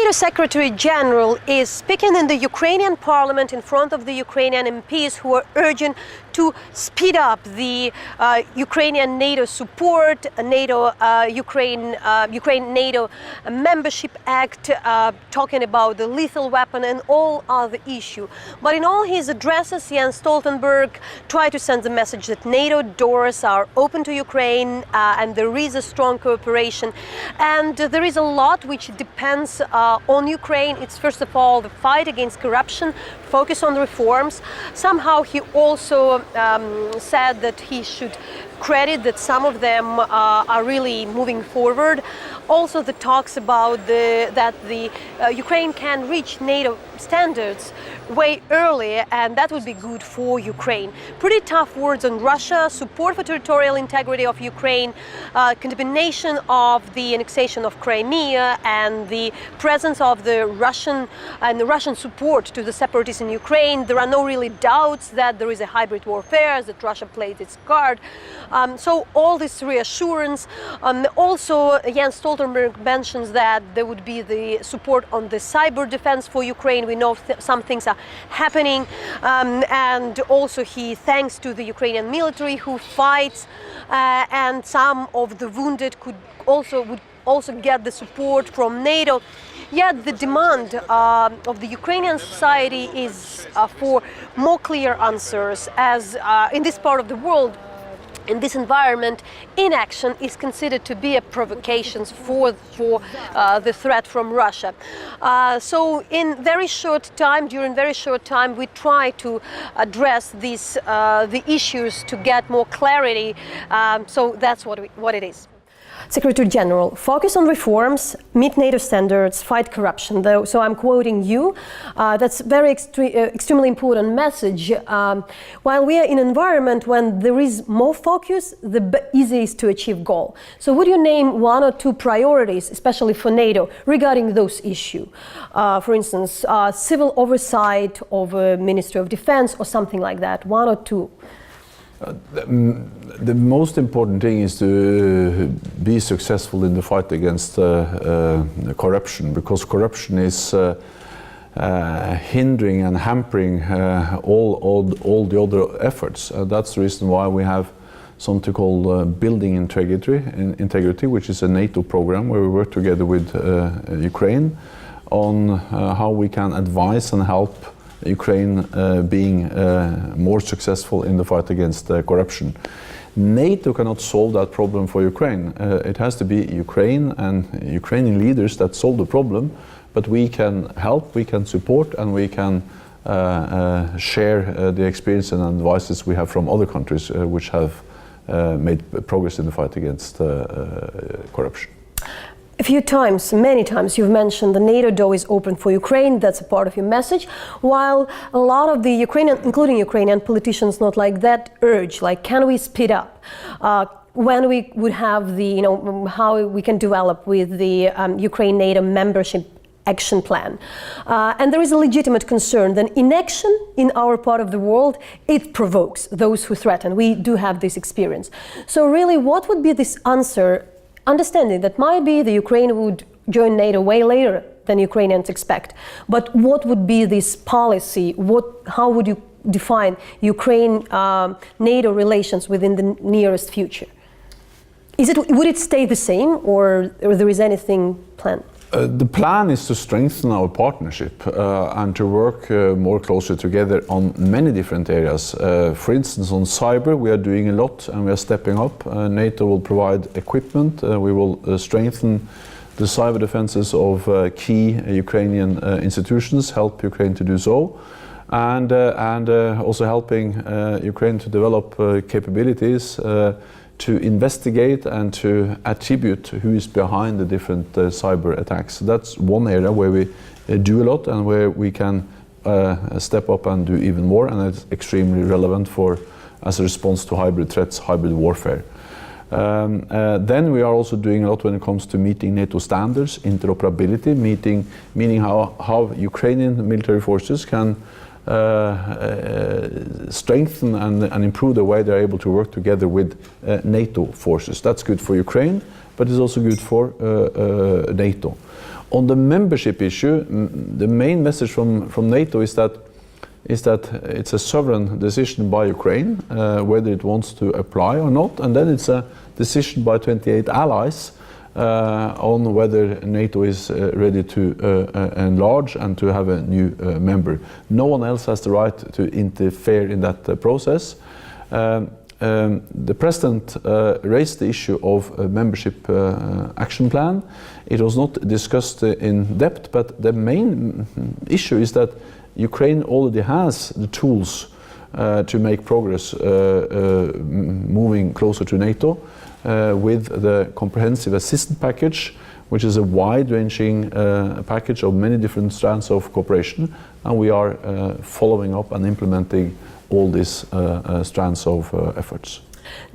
NATO Secretary General is speaking in the Ukrainian parliament in front of the Ukrainian MPs who are urging to speed up the Ukrainian NATO support, Ukraine-NATO Membership Act, talking about the lethal weapon and all other issues. But in all his addresses, Jens Stoltenberg tried to send the message that NATO doors are open to Ukraine and there is a strong cooperation. And there is a lot which depends on Ukraine. It's first of all the fight against corruption, focus on reforms. Somehow he also said that he should credit that some of them are really moving forward. Also the talks about that Ukraine can reach NATO standards way earlier, and that would be good for Ukraine. Pretty tough words on Russia, support for territorial integrity of Ukraine, condemnation of the annexation of Crimea and the presence of the Russian support to the separatists in Ukraine. There are no really doubts that there is a hybrid warfare, that Russia played its card. So all this reassurance. Also, Jens Stoltenberg mentions that there would be the support on the cyber defense for Ukraine. We know some things are happening, and also he thanks to the Ukrainian military who fights, and some of the wounded would also get the support from NATO. Yet the demand of the Ukrainian society is for more clear answers, as in this part of the world, in this environment, inaction is considered to be a provocation for the threat from Russia. So during very short time, we try to address the issues to get more clarity. So that's what it is. Secretary General, focus on reforms, meet NATO standards, fight corruption. Though, so I'm quoting you. That's very extremely important message. While we are in an environment when there is more focus, the easiest to achieve goal. So would you name one or two priorities, especially for NATO, regarding those issues? For instance, civil oversight of a Ministry of Defense or something like that, one or two. The most important thing is to be successful in the fight against corruption, because corruption is hindering and hampering all the other efforts. That's the reason why we have something called Building Integrity, which is a NATO program where we work together with Ukraine on how we can advise and help Ukraine being more successful in the fight against corruption. NATO cannot solve that problem for Ukraine. It has to be Ukraine and Ukrainian leaders that solve the problem, but we can help, we can support, and we can share the experience and advices we have from other countries which have made progress in the fight against corruption. A few times, many times, you've mentioned the NATO door is open for Ukraine. That's a part of your message. While a lot of the Ukrainian, including Ukrainian politicians, not like that, urge, like, can we speed up? When we would have the, how we can develop with the Ukraine-NATO membership action plan. And there is a legitimate concern that inaction in our part of the world, it provokes those who threaten. We do have this experience. So really, what would be this answer? Understanding that might be the Ukraine would join NATO way later than Ukrainians expect. But what would be this policy? How would you define Ukraine-NATO relations within the nearest future? Would it stay the same, or there is anything planned? The plan is to strengthen our partnership and to work more closely together on many different areas. For instance, on cyber, we are doing a lot and we are stepping up. NATO will provide equipment. We will strengthen the cyber defenses of key Ukrainian institutions, help Ukraine to do so, and also helping Ukraine to develop capabilities to investigate and to attribute who is behind the different cyber attacks. That's one area where we do a lot and where we can step up and do even more, and it's extremely relevant as a response to hybrid threats, hybrid warfare. Then we are also doing a lot when it comes to meeting NATO standards, interoperability, meaning how Ukrainian military forces can strengthen and improve the way they're able to work together with NATO forces. That's good for Ukraine, but it's also good for NATO. On the membership issue, the main message from NATO is that it's a sovereign decision by Ukraine whether it wants to apply or not, and then it's a decision by 28 allies on whether NATO is ready to enlarge and to have a new member. No one else has the right to interfere in that process. The President raised the issue of a membership action plan. It was not discussed in depth, but the main issue is that Ukraine already has the tools to make progress moving closer to NATO with the comprehensive assistance package, which is a wide-ranging package of many different strands of cooperation, and we are following up and implementing all these strands of efforts.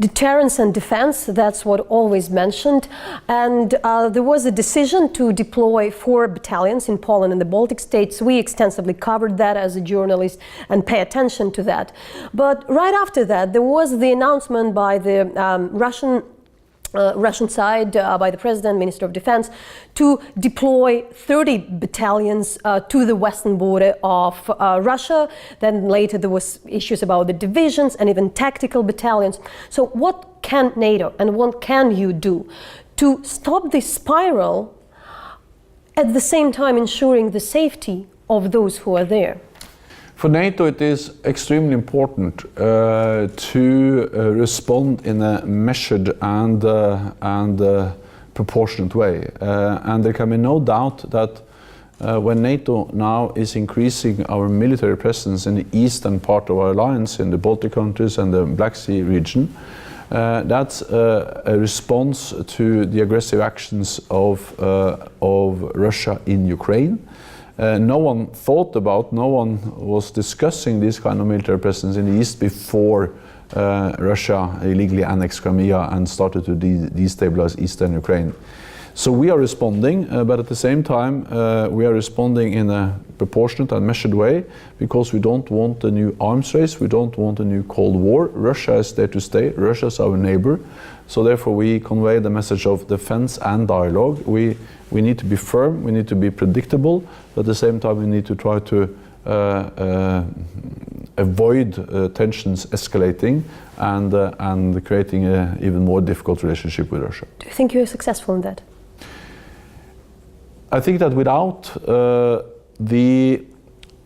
Deterrence and defense, that's what always mentioned. And there was a decision to deploy 4 battalions in Poland and the Baltic states. We extensively covered that as a journalist and pay attention to that. But right after that, there was the announcement by the Russian side, by the President, Minister of Defense, to deploy 30 battalions to the western border of Russia. Then later there was issues about the divisions and even tactical battalions. So what can NATO and what can you do to stop this spiral, at the same time ensuring the safety of those who are there? For NATO, it is extremely important to respond in a measured and proportionate way. And there can be no doubt that when NATO now is increasing our military presence in the eastern part of our alliance, in the Baltic countries and the Black Sea region, that's a response to the aggressive actions of Russia in Ukraine. No one thought about, no one was discussing this kind of military presence in the east before Russia illegally annexed Crimea and started to destabilize eastern Ukraine. So we are responding, but at the same time we are responding in a proportionate and measured way, because we don't want a new arms race, we don't want a new Cold War. Russia is there to stay, Russia is our neighbor, so therefore we convey the message of defense and dialogue. We need to be firm, we need to be predictable, but at the same time we need to try to avoid tensions escalating and creating an even more difficult relationship with Russia. Do you think you're successful in that? I think that without the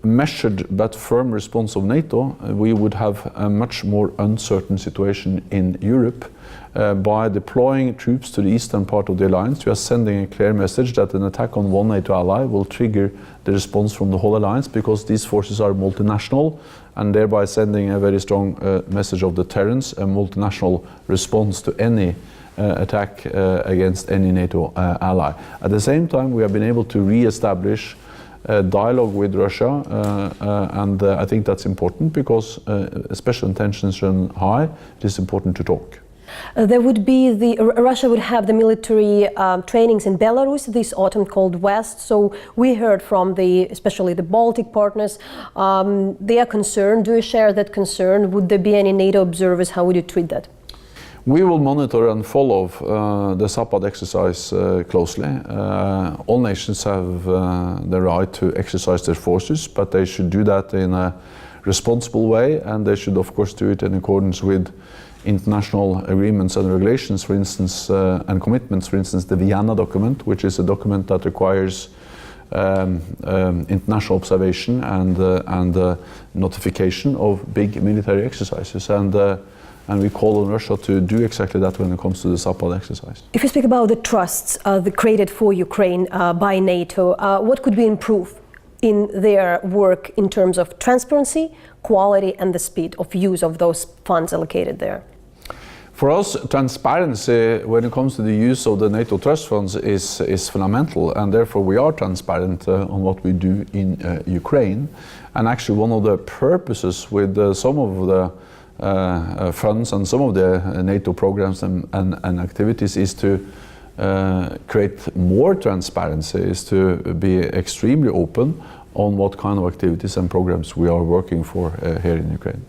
measured but firm response of NATO, we would have a much more uncertain situation in Europe. By deploying troops to the eastern part of the alliance, we are sending a clear message that an attack on one NATO ally will trigger the response from the whole alliance, because these forces are multinational, and thereby sending a very strong message of deterrence, a multinational response to any attack against any NATO ally. At the same time, we have been able to re-establish dialogue with Russia, and I think that's important, because especially when tensions run high, it is important to talk. There would be Russia would have the military trainings in Belarus this autumn called West. So we heard from especially the Baltic partners, they are concerned. Do you share that concern? Would there be any NATO observers? How would you treat that? We will monitor and follow the Zapad exercise closely. All nations have the right to exercise their forces, but they should do that in a responsible way, and they should of course do it in accordance with international agreements and regulations, for instance, and commitments, for instance, the Vienna document, which is a document that requires international observation and notification of big military exercises. And we call on Russia to do exactly that when it comes to the Zapad exercise. If you speak about the trusts created for Ukraine by NATO, what could we improve in their work in terms of transparency, quality, and the speed of use of those funds allocated there? For us, transparency when it comes to the use of the NATO trust funds is fundamental, and therefore we are transparent on what we do in Ukraine. And actually one of the purposes with some of the funds and some of the NATO programs and activities is to create more transparency, is to be extremely open on what kind of activities and programs we are working for here in Ukraine.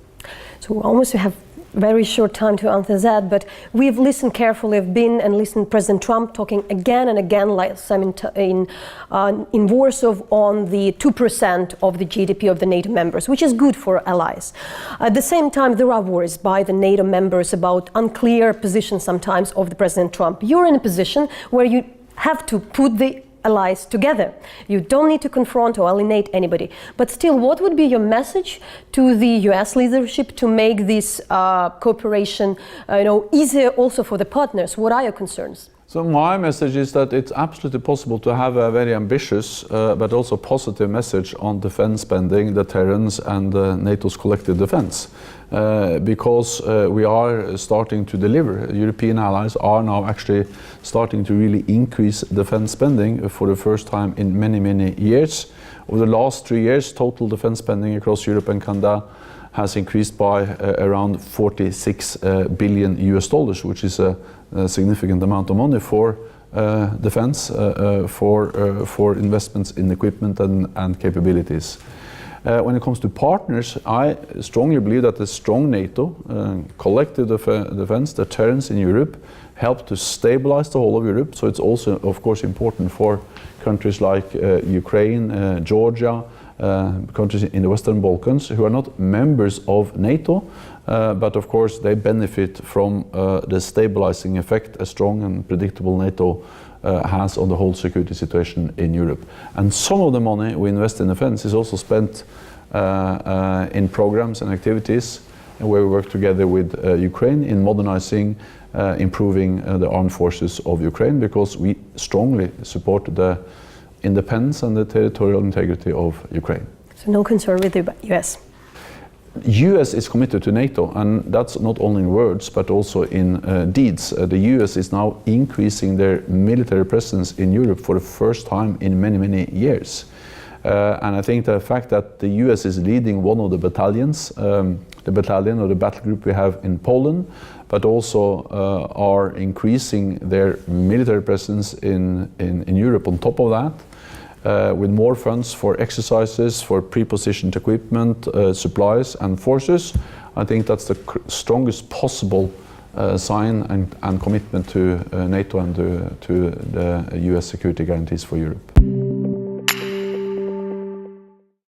So almost we have very short time to answer that, but we've listened carefully, have been and listened President Trump talking again and again, last time in Warsaw, on the 2% of the GDP of the NATO members, which is good for allies. At the same time, there are worries by the NATO members about unclear positions sometimes of the President Trump. You're in a position where you have to put the allies together. You don't need to confront or alienate anybody. But still, what would be your message to the US leadership to make this cooperation easier also for the partners? What are your concerns? So my message is that it's absolutely possible to have a very ambitious but also positive message on defense spending, deterrence and NATO's collective defense. Because we are starting to deliver. European allies are now actually starting to really increase defense spending for the first time in many, many years. Over the last 3 years, total defense spending across Europe and Canada has increased by around 46 billion US dollars, which is a significant amount of money for defense, for investments in equipment and capabilities. When it comes to partners, I strongly believe that a strong NATO, collective defense, deterrence in Europe, help to stabilize the whole of Europe. So it's also, of course, important for countries like Ukraine, Georgia, countries in the Western Balkans who are not members of NATO, but of course they benefit from the stabilizing effect a strong and predictable NATO has on the whole security situation in Europe. And some of the money we invest in defense is also spent in programs and activities where we work together with Ukraine in modernizing, improving the armed forces of Ukraine, because we strongly support the independence and the territorial integrity of Ukraine. So no concern with the US? US is committed to NATO, and that's not only in words but also in deeds. The US is now increasing their military presence in Europe for the first time in many, many years. And I think the fact that the US is leading one of the battalions, the battalion or the battle group we have in Poland, but also are increasing their military presence in Europe on top of that, with more funds for exercises, for pre-positioned equipment, supplies and forces. I think that's the strongest possible sign and commitment to NATO and to the US security guarantees for Europe.